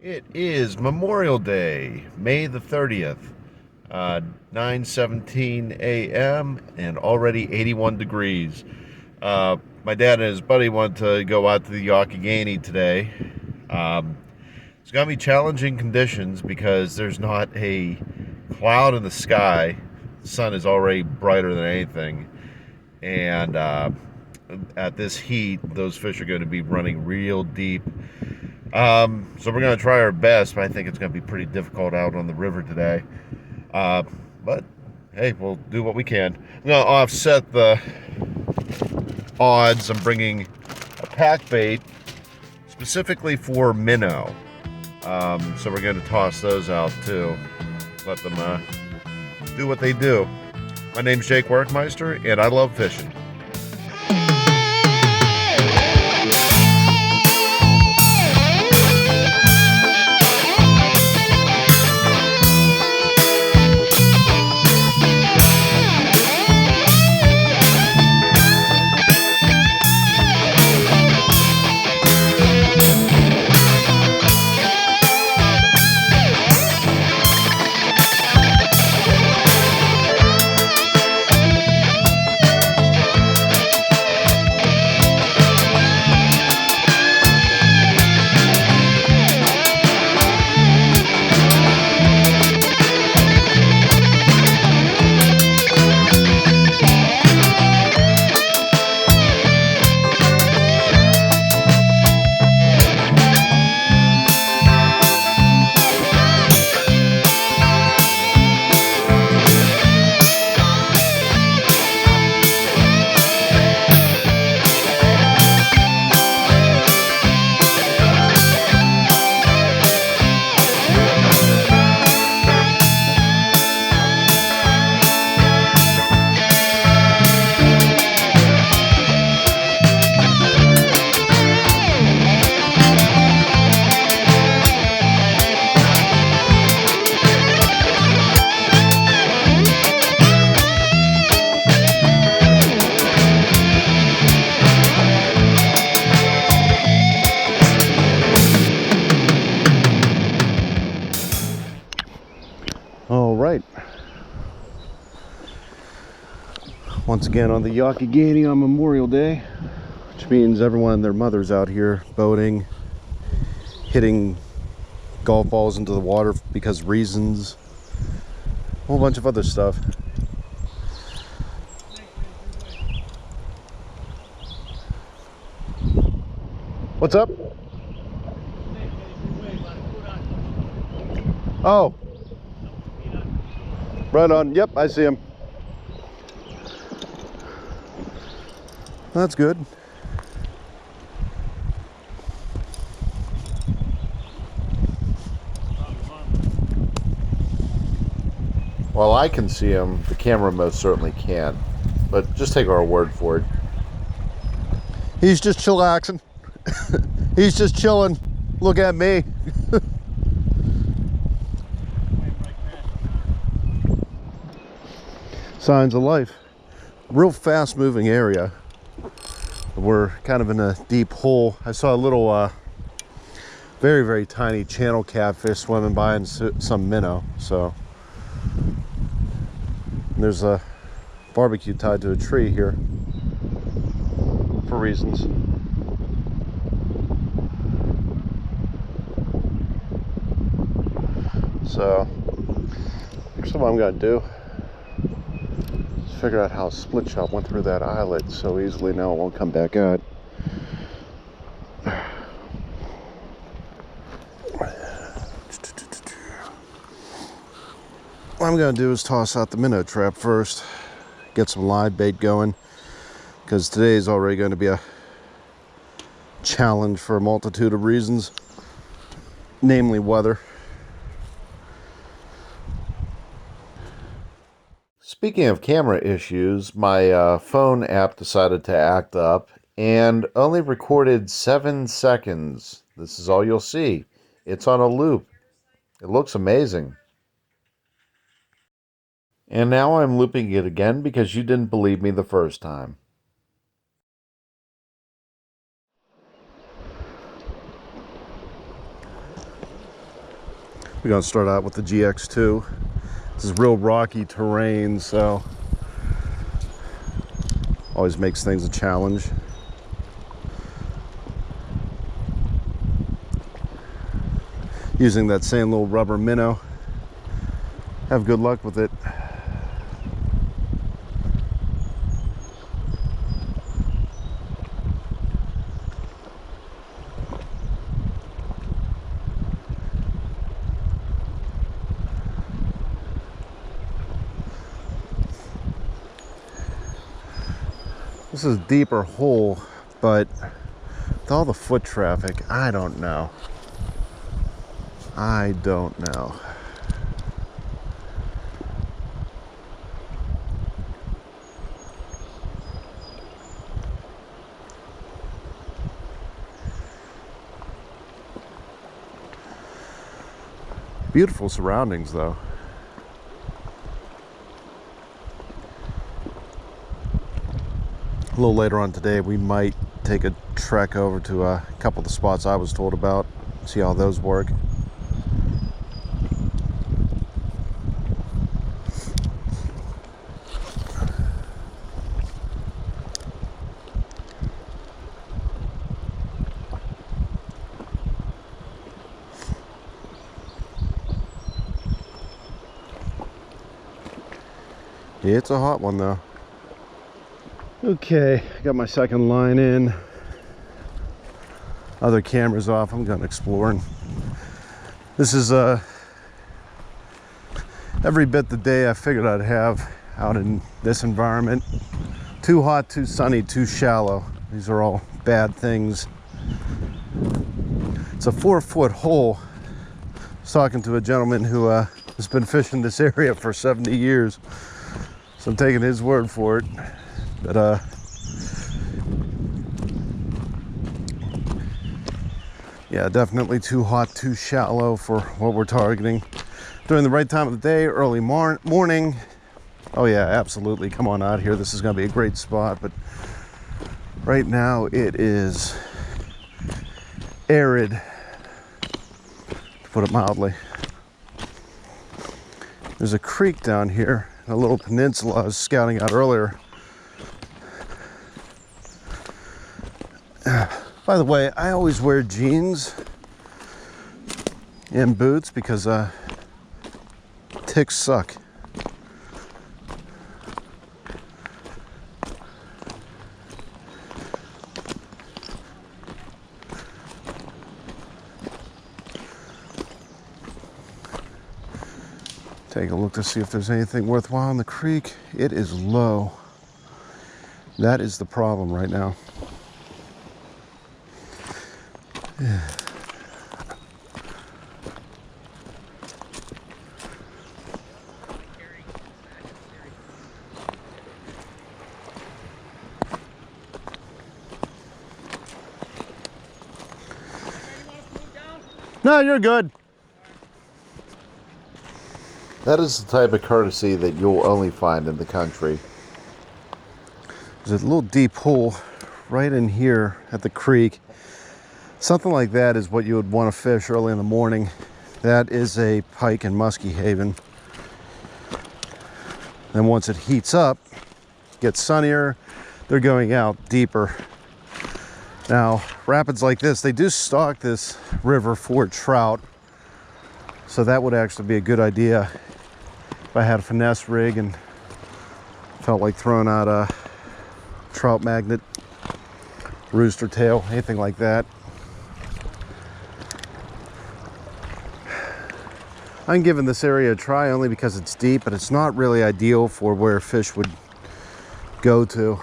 It is Memorial Day, May the 30th, 9:17 a.m. and already 81 degrees. My dad and his buddy want to go out to the Youghiogheny today. It's going to be challenging conditions because there's not a cloud in the sky. The sun is already brighter than anything. And at this heat, those fish are going to be running real deep. So we're going to try our best, but I think it's going to be pretty difficult out on the river today. But hey, we'll do what we can. I'm going to offset the odds. I'm bringing a pack bait specifically for minnow. So we're going to toss those out too. Let them do what they do. My name's Jake Werkmeister, and I love fishing. All right. Once again on the Youghiogheny on Memorial Day, which means everyone and their mothers out here boating, hitting golf balls into the water because reasons, a whole bunch of other stuff. What's up? Oh. Right on. Yep, I see him. That's good. Well, I can see him. The camera most certainly can't. But just take our word for it. He's just chillaxing. He's just chilling. Look at me. Signs of life. Real fast moving area. We're kind of in a deep hole. I saw a little very, very tiny channel catfish swimming by and some minnow. So there's a barbecue tied to a tree here for reasons. So actually what I'm gonna do, figure out how a split shot went through that eyelet so easily now it won't come back out. What I'm going to do is toss out the minnow trap first, get some live bait going, because today is already going to be a challenge for a multitude of reasons, namely weather. Speaking of camera issues, my phone app decided to act up and only recorded 7 seconds. This is all you'll see. It's on a loop. It looks amazing. And now I'm looping it again because you didn't believe me the first time. We're gonna start out with the GX2. This is real rocky terrain, so always makes things a challenge. Using that same little rubber minnow. Have good luck with it. This is a deeper hole, but with all the foot traffic, I don't know. I don't know. Beautiful surroundings, though. A little later on today, we might take a trek over to a couple of the spots I was told about, see how those work. Yeah, it's a hot one, though. Okay, got my second line in. Other cameras off. I'm going exploring. This is every bit the day I figured I'd have out in this environment. Too hot, too sunny, too shallow. These are all bad things. It's a 4-foot hole. I was talking to a gentleman who has been fishing this area for 70 years. So I'm taking his word for it. But yeah, definitely too hot, too shallow for what we're targeting. During the right time of the day, early morning. Oh yeah, absolutely. Come on out here. This is going to be a great spot. But right now it is arid, to put it mildly. There's a creek down here, a little peninsula I was scouting out earlier. By the way, I always wear jeans and boots because ticks suck. Take a look to see if there's anything worthwhile in the creek. It is low. That is the problem right now. No, you're good. That is the type of courtesy that you'll only find in the country. There's a little deep hole right in here at the creek. Something like that is what you would want to fish early in the morning. That is a pike and muskie haven. Then once it heats up, gets sunnier, they're going out deeper. Now, rapids like this, they do stock this river for trout. So that would actually be a good idea if I had a finesse rig and felt like throwing out a trout magnet, rooster tail, anything like that. I'm giving this area a try only because it's deep, but it's not really ideal for where fish would go to.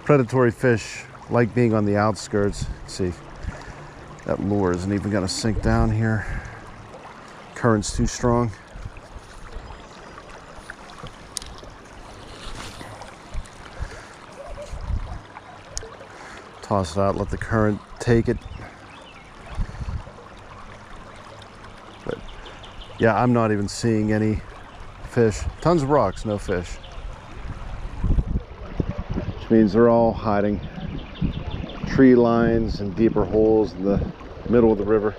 Predatory fish like being on the outskirts. Let's see, that lure isn't even gonna sink down here. Current's too strong. Toss it out, let the current take it. But yeah, I'm not even seeing any fish. Tons of rocks, no fish. Which means they're all hiding. Tree lines and deeper holes in the middle of the river.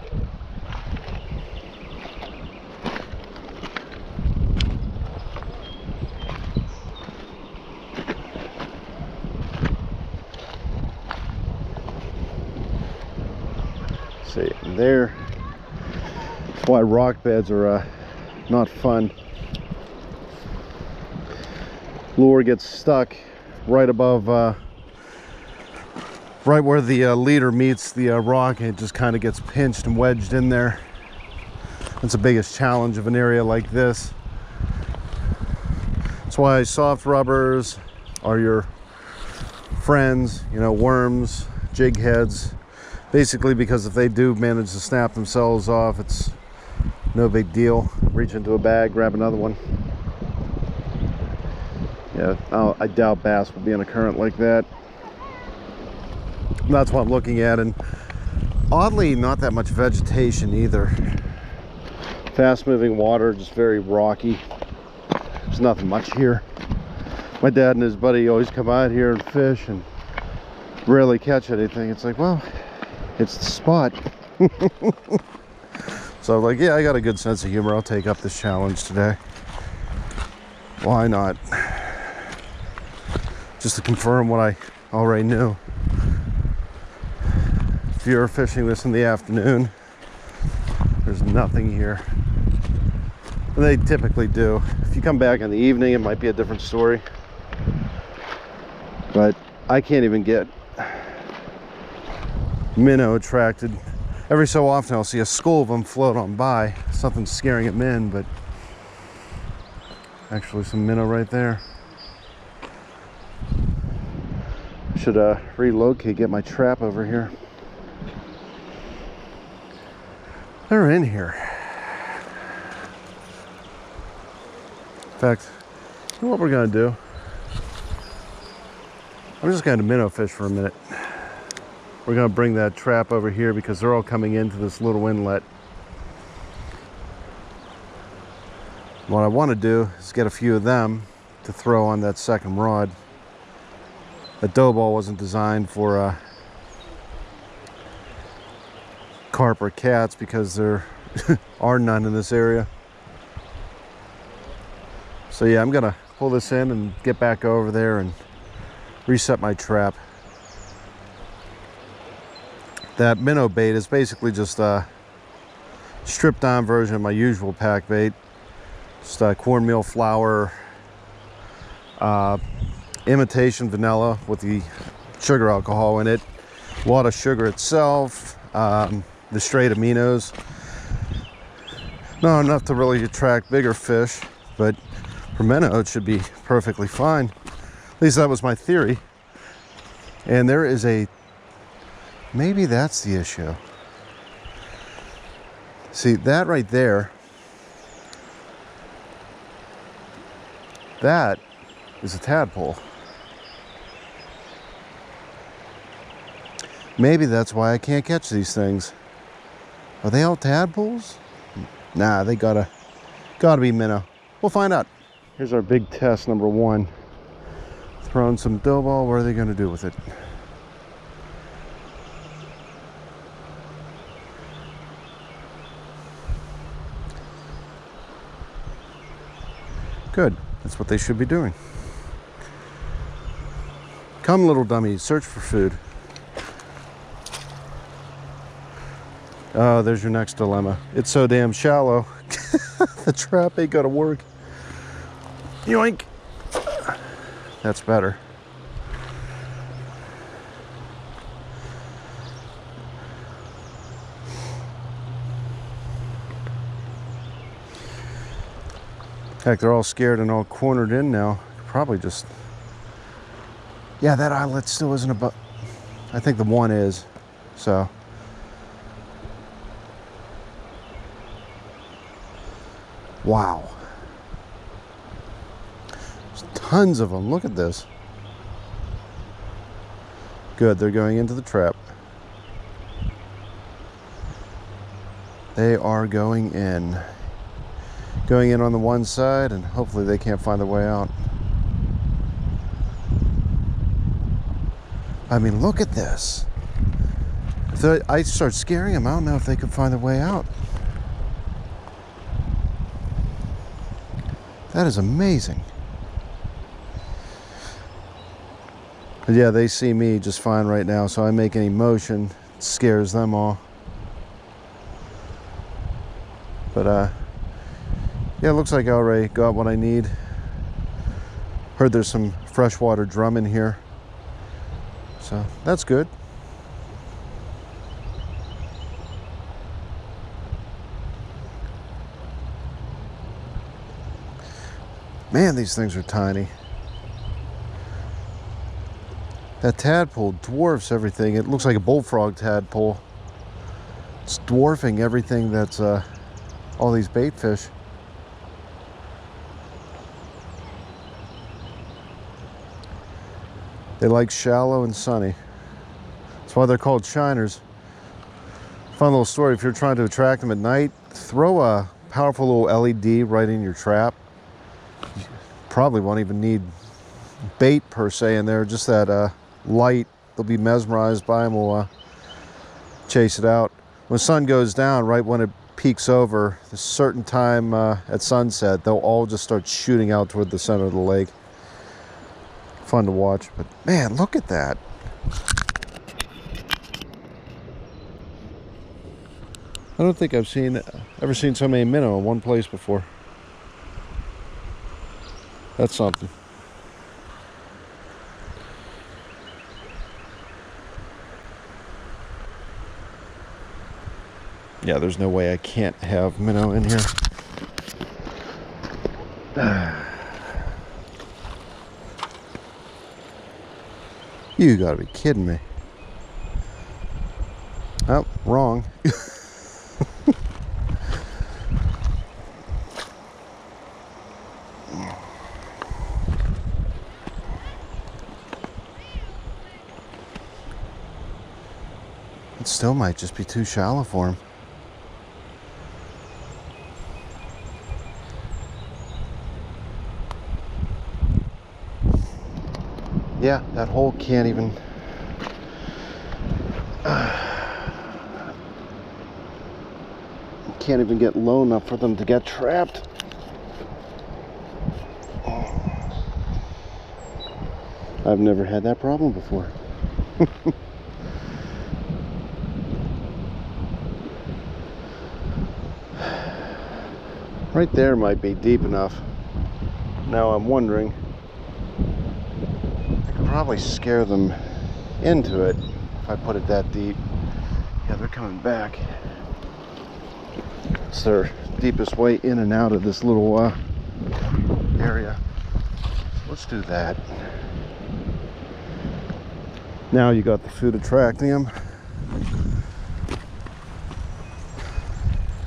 See, there. That's why rock beds are not fun. Lure gets stuck right above, right where the leader meets the rock, and it just kind of gets pinched and wedged in there. That's the biggest challenge of an area like this. That's why soft rubbers are your friends, you know, worms, jig heads. Basically, because if they do manage to snap themselves off, it's no big deal. Reach into a bag, grab another one. Yeah, I doubt bass will be in a current like that. That's what I'm looking at, and oddly, not that much vegetation either. Fast-moving water, just very rocky. There's nothing much here. My dad and his buddy always come out here and fish and rarely catch anything. It's like, well, it's the spot. So I'm like, yeah, I got a good sense of humor. I'll take up this challenge today. Why not? Just to confirm what I already knew. If you're fishing this in the afternoon, there's nothing here. And they typically do. If you come back in the evening, it might be a different story. But I can't even get minnow attracted. Every so often I'll see a school of them float on by. Something's scaring them in, but actually some minnow right there. Should relocate, get my trap over here. They're in here. In fact, you know what we're gonna do? I'm just going to minnow fish for a minute. We're going to bring that trap over here because they're all coming into this little inlet. What I want to do is get a few of them to throw on that second rod. The dough ball wasn't designed for carp or cats because there are none in this area. So yeah, I'm going to pull this in and get back over there and reset my trap. That minnow bait is basically just a stripped down version of my usual pack bait. Just cornmeal flour, imitation vanilla with the sugar alcohol in it, a lot of sugar itself, the straight aminos. Not enough to really attract bigger fish, but for minnow it should be perfectly fine. At least that was my theory. And there is maybe that's the issue. See, that right there, that is a tadpole. Maybe that's why I can't catch these things. Are they all tadpoles? Nah, they gotta be minnow. We'll find out. Here's our big test number one. Throwing some dough ball. What are they going to do with it? Good. That's what they should be doing. Come, little dummies, search for food. Oh, there's your next dilemma. It's so damn shallow. The trap ain't gonna work. Yoink. That's better. Heck, they're all scared and all cornered in now. Probably just... Yeah, that eyelet still isn't above... I think the one is, so... Wow. There's tons of them. Look at this. Good, they're going into the trap. They are going in. Going in on the one side, and hopefully they can't find their way out. I mean, look at this. If If I start scaring them, I don't know if they can find their way out. That is amazing. But yeah, they see me just fine right now, so I make any motion, it scares them all. But yeah, it looks like I already got what I need. Heard there's some freshwater drum in here, so that's good. Man, these things are tiny. That tadpole dwarfs everything. It looks like a bullfrog tadpole. It's dwarfing everything that's all these bait fish. They like shallow and sunny. That's why they're called shiners. Fun little story, if you're trying to attract them at night, throw a powerful little LED right in your trap. You probably won't even need bait per se in there, just that light. They'll be mesmerized by them, will chase it out. When the sun goes down, right when it peaks over, a certain time at sunset, they'll all just start shooting out toward the center of the lake. Fun to watch, but man, look at that. I don't think I've ever seen so many minnow in one place before. That's something. Yeah, there's no way I can't have minnow in here. You gotta be kidding me. Oh, wrong. It still might just be too shallow for him. Yeah, that hole can't even get low enough for them to get trapped. I've never had that problem before. Right there might be deep enough. Now I'm wondering, I could probably scare them into it if I put it that deep. Yeah, they're coming back. It's their deepest way in and out of this little area. Let's do that. Now you got the food attracting them.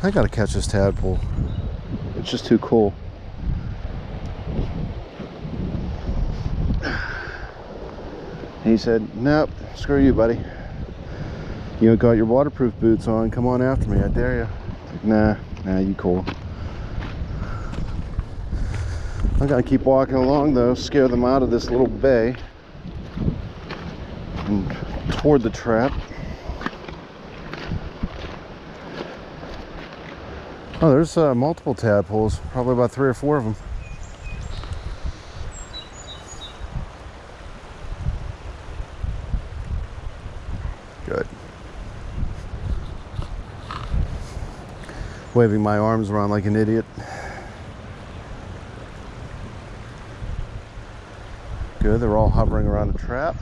I gotta catch this tadpole. It's just too cool. He said, nope, screw you, buddy. You got your waterproof boots on. Come on after me, I dare you. Nah, you cool. I'm gonna keep walking along though, scare them out of this little bay and toward the trap. Oh, there's multiple tadpoles, probably about 3 or 4 of them. Good. Waving my arms around like an idiot. Good, they're all hovering around the trap.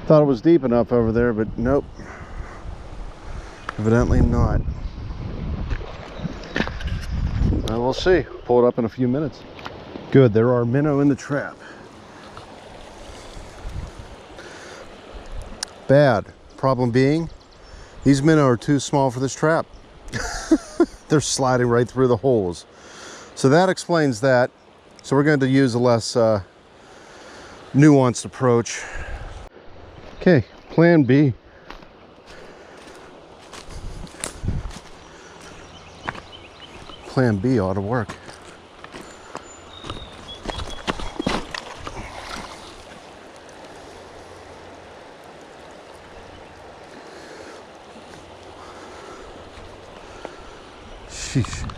Thought it was deep enough over there, but nope. Evidently not. Well, we'll see. Pull it up in a few minutes. Good, there are minnow in the trap. Bad. Problem being, these minnow are too small for this trap. They're sliding right through the holes. So that explains that. So we're going to use a less nuanced approach. Okay, plan B. Plan B ought to work. Sheesh.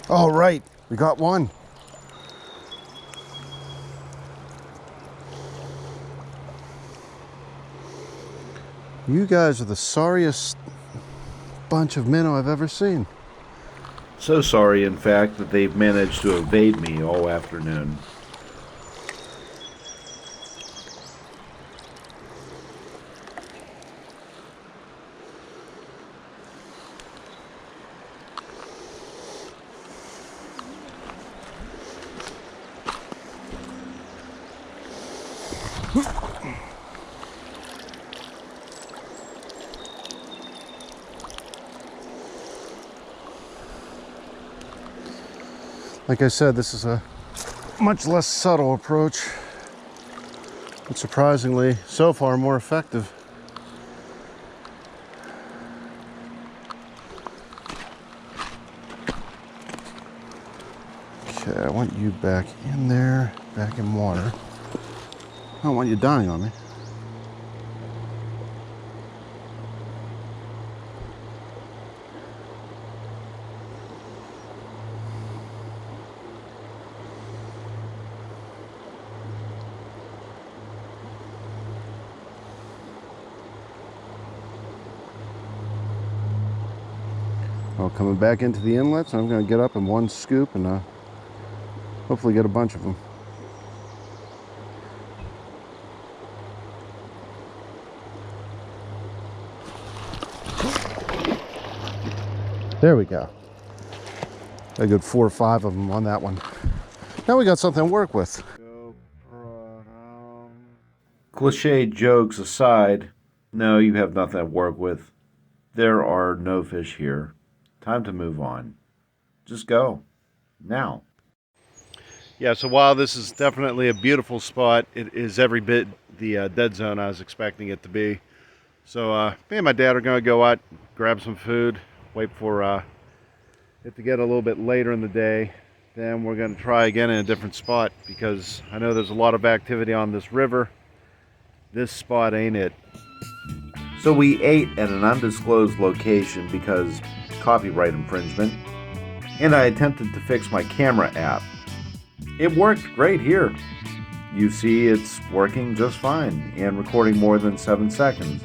All right, we got one. You guys are the sorriest bunch of minnow I've ever seen. So sorry, in fact, that they've managed to evade me all afternoon. Like I said, this is a much less subtle approach, but surprisingly, so far, more effective. Okay, I want you back in there, back in water. I don't want you dying on me. Well, coming back into the inlet, so I'm going to get up in one scoop and hopefully get a bunch of them. There we go. A good 4 or 5 of them on that one. Now we got something to work with. Cliche jokes aside, no, you have nothing to work with. There are no fish here. Time to move on. Just go. Now. Yeah, so while this is definitely a beautiful spot, it is every bit the dead zone I was expecting it to be. So me and my dad are going to go out, grab some food, wait for it to get a little bit later in the day. Then we're going to try again in a different spot because I know there's a lot of activity on this river. This spot ain't it. So we ate at an undisclosed location because copyright infringement, and I attempted to fix my camera app. It worked great here. You see it's working just fine and recording more than 7 seconds.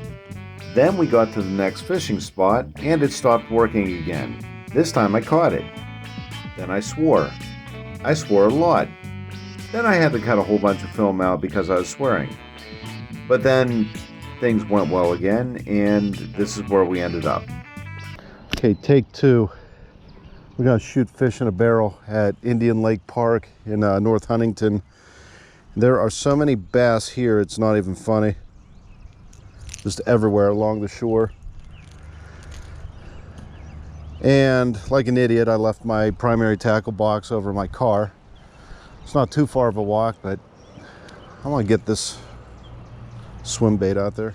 Then we got to the next fishing spot and it stopped working again. This time I caught it. Then I swore. I swore a lot. Then I had to cut a whole bunch of film out because I was swearing. But then things went well again and this is where we ended up. Okay, take 2. We're gonna shoot fish in a barrel at Indian Lake Park in North Huntington. There are so many bass here, it's not even funny. Just everywhere along the shore. And like an idiot, I left my primary tackle box over my car. It's not too far of a walk, but I want to get this swim bait out there.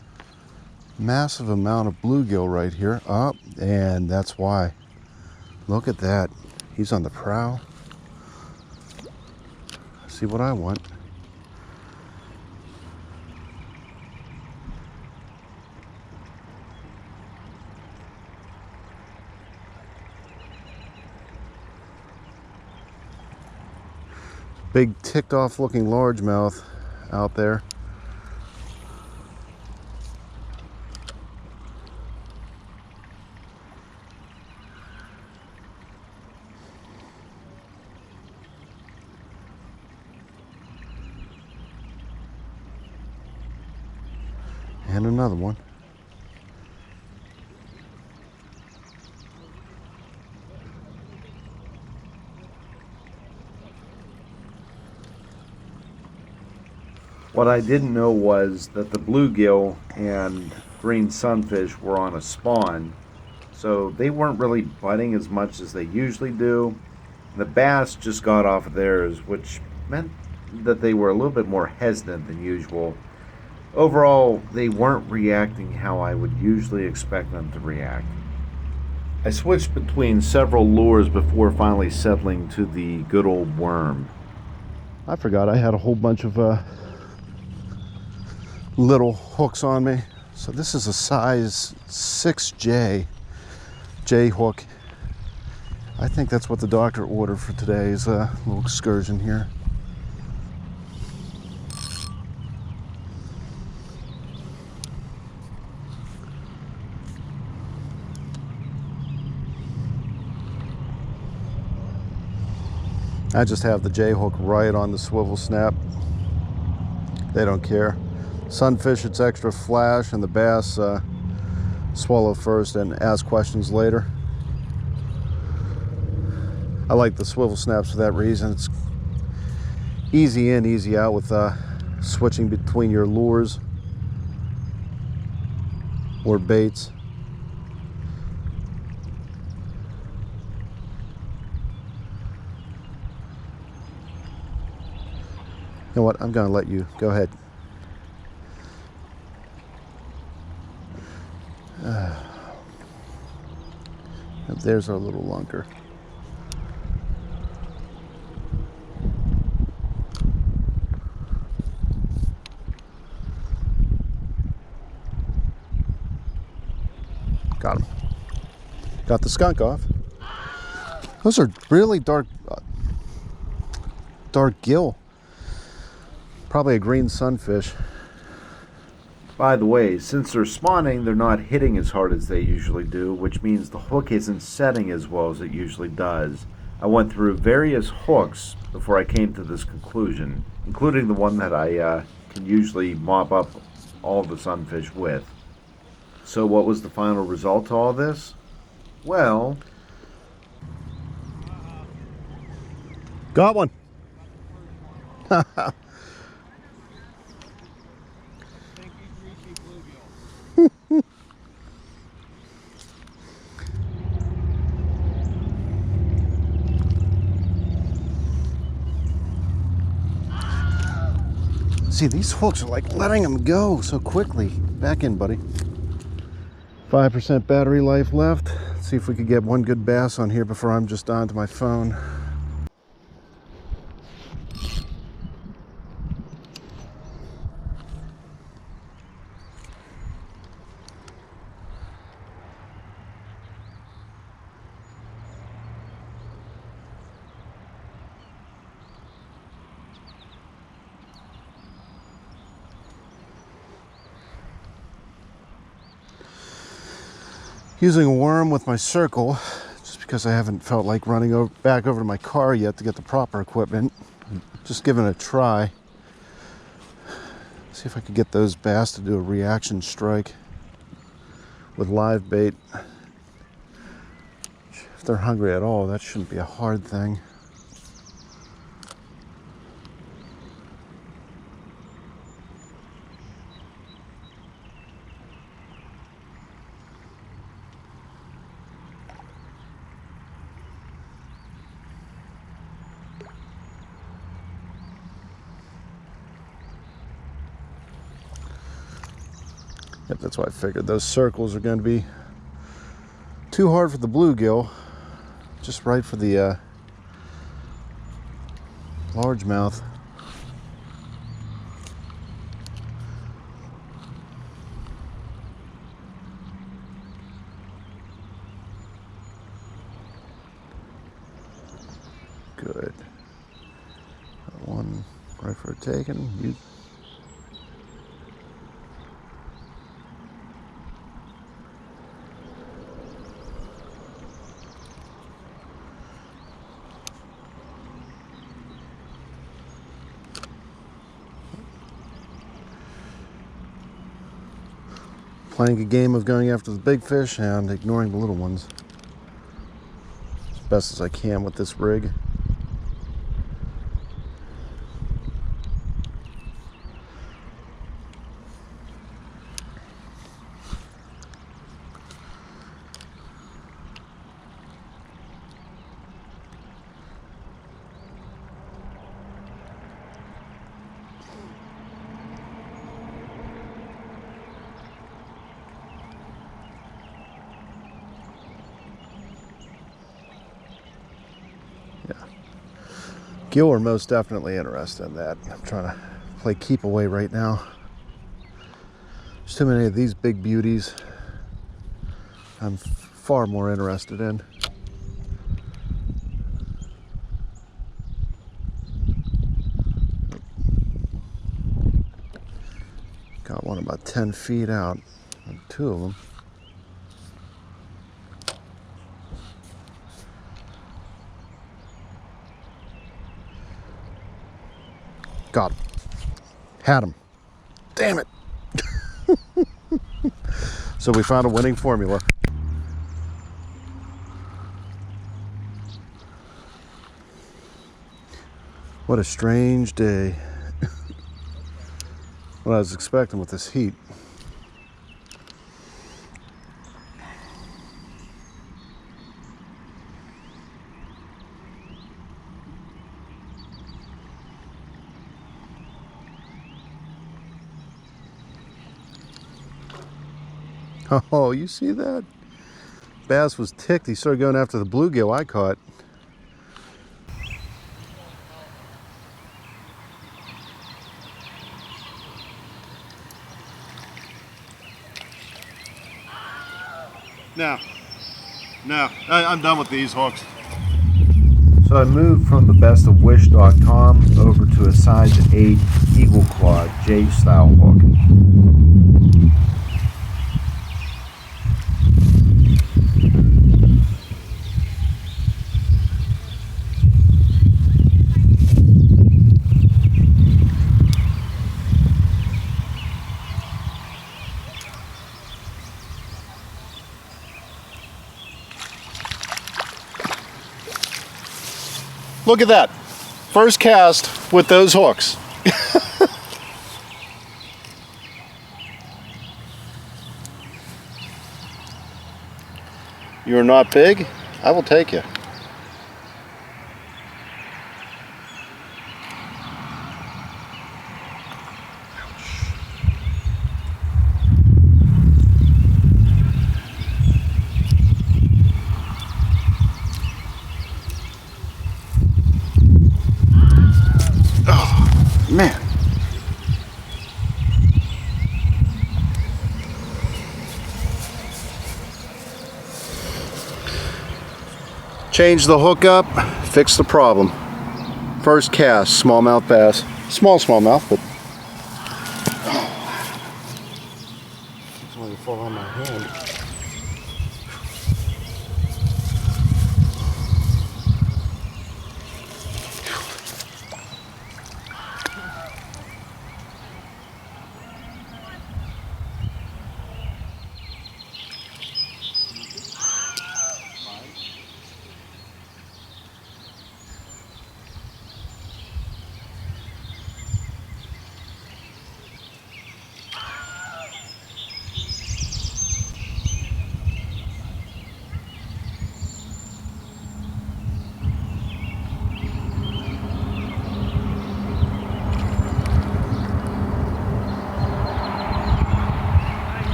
Massive amount of bluegill right here. Oh, and that's why. Look at that. He's on the prow. See what I want. Big ticked off looking largemouth out there. And another one. What I didn't know was that the bluegill and green sunfish were on a spawn, so they weren't really biting as much as they usually do. The bass just got off of theirs, which meant that they were a little bit more hesitant than usual. Overall, they weren't reacting how I would usually expect them to react. I switched between several lures before finally settling to the good old worm. I forgot I had a whole bunch of little hooks on me. So this is a size 6J J hook. I think that's what the doctor ordered for today's little excursion here. I just have the J hook right on the swivel snap. They don't care. Sunfish, it's extra flash, and the bass swallow first and ask questions later. I like the swivel snaps for that reason. It's easy in, easy out with switching between your lures or baits. You know what? I'm going to let you go ahead. There's our little lunker. Got him. Got the skunk off. Those are really dark gill. Probably a green sunfish. By the way, since they're spawning, they're not hitting as hard as they usually do, which means the hook isn't setting as well as it usually does. I went through various hooks before I came to this conclusion, including the one that I can usually mop up all the sunfish with. So what was the final result to all this? Well, got one. See, these hooks are like letting them go so quickly. Back in, buddy. 5% battery life left. Let's see if we could get one good bass on here before I'm just onto my phone. Using a worm with my circle, just because I haven't felt like running back over to my car yet to get the proper equipment. Just giving it a try. See if I could get those bass to do a reaction strike with live bait. If they're hungry at all, that shouldn't be a hard thing. Yep, that's why I figured those circles are going to be too hard for the bluegill, just right for the largemouth. Good. Got one right for a taken. Playing a game of going after the big fish and ignoring the little ones as best as I can with this rig. Gill are most definitely interested in that. I'm trying to play keep away right now. There's too many of these big beauties I'm far more interested in. Got one about 10 feet out, two of them. Got him. Had him. Damn it. So we found a winning formula. What a strange day. What I was expecting with this heat. Oh, you see that? Bass was ticked. He started going after the bluegill I caught. No, I'm done with these hooks. So I moved from the bestofwish.com over to a size 8 Eagle Claw J style hook. Look at that. First cast with those hooks. You're not big? I will take you. Man. Change the hook up, fix the problem. First cast, smallmouth bass. Small smallmouth, but it's only fall on my hand.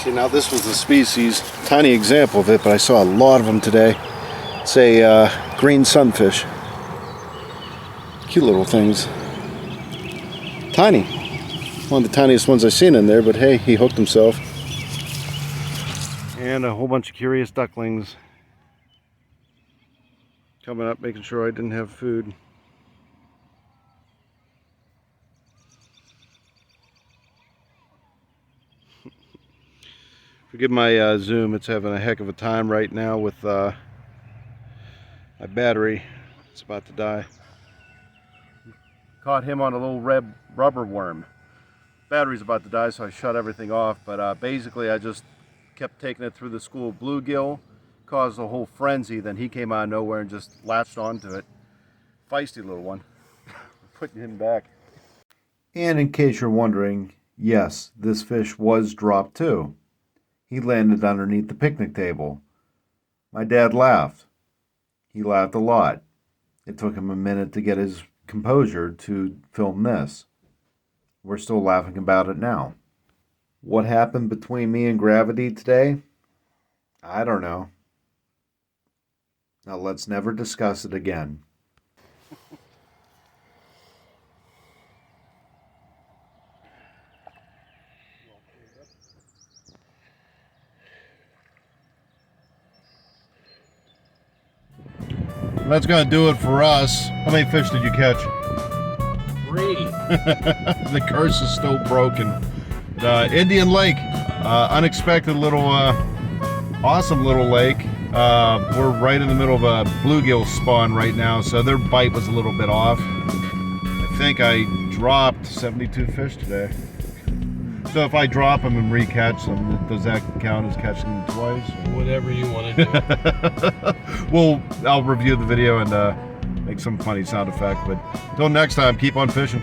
See, now this was the species, tiny example of it, but I saw a lot of them today. It's a green sunfish. Cute little things. Tiny. One of the tiniest ones I've seen in there, but hey, he hooked himself. And a whole bunch of curious ducklings coming up, making sure I didn't have food. Forgive my zoom, it's having a heck of a time right now with my battery. It's about to die. Caught him on a little red rubber worm. Battery's about to die, so I shut everything off, but basically I just kept taking it through the school bluegill, caused a whole frenzy, then he came out of nowhere and just latched onto it. Feisty little one. Putting him back. And in case you're wondering, yes, this fish was dropped too. He landed underneath the picnic table. My dad laughed. He laughed a lot. It took him a minute to get his composure to film this. We're still laughing about it now. What happened between me and gravity today? I don't know. Now let's never discuss it again. That's gonna do it for us. How many fish did you catch? 3. The curse is still broken. Indian Lake, unexpected little, awesome little lake. We're right in the middle of a bluegill spawn right now, so their bite was a little bit off. I think I dropped 72 fish today. So if I drop them and recatch them, does that count as catching them twice? Whatever you want to do. Well, I'll review the video and make some funny sound effect. But until next time, keep on fishing.